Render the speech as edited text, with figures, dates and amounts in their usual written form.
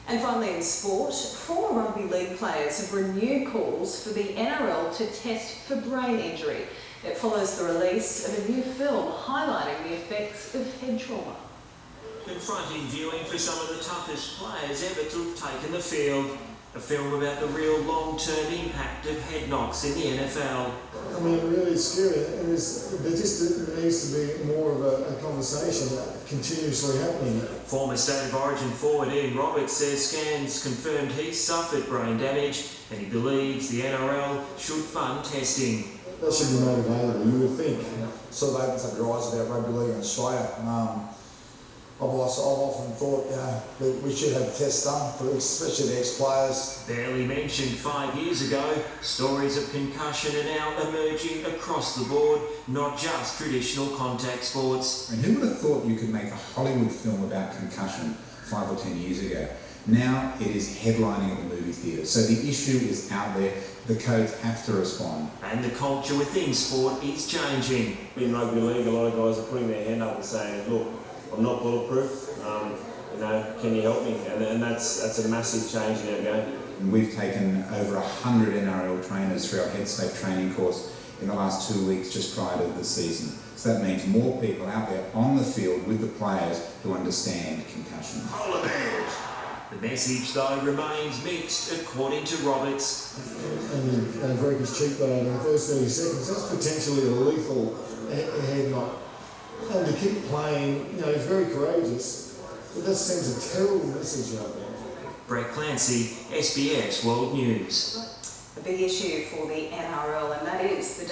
And finally in sport, former rugby league players have renewed calls for the NRL to test for brain injury. It follows the release of a new film highlighting the effects of head trauma. Confronting viewing for some of the toughest players ever to have taken the field. A film about the real long-term impact of head knocks in the NFL. I mean, really scary. And there just needs to be more of a conversation continuously happening. Former State of Origin forward Ian Roberts says scans confirmed he suffered brain damage and he believes the NRL should fund testing. That should be made available, you would think. Sort of opens up your eyes about rugby league in Australia. I've often thought that we should have tests done for especially the ex-players. Barely mentioned 5 years ago, stories of concussion are now emerging across the board, not just traditional contact sports. And who would have thought you could make a Hollywood film about concussion 5 or 10 years ago? Now it is headlining at the movie theatre. So the issue is out there. The codes have to respond. And the culture within sport is changing. In rugby league, a lot of guys are putting their hand up and saying, look, I'm not bulletproof, can you help me? And that's a massive change in our game. And we've taken over 100 NRL trainers through our Headsafe training course in the last 2 weeks just prior to the season. So that means more people out there on the field with the players who understand concussion. The message, though, remains mixed, according to Roberts. And he broke his cheekbone in the first 30 seconds. That's potentially a lethal head knock. And to keep playing, he's very courageous, but that sends a terrible message out there. Brett Clancy, SBS World News. A big issue for the NRL, and that is the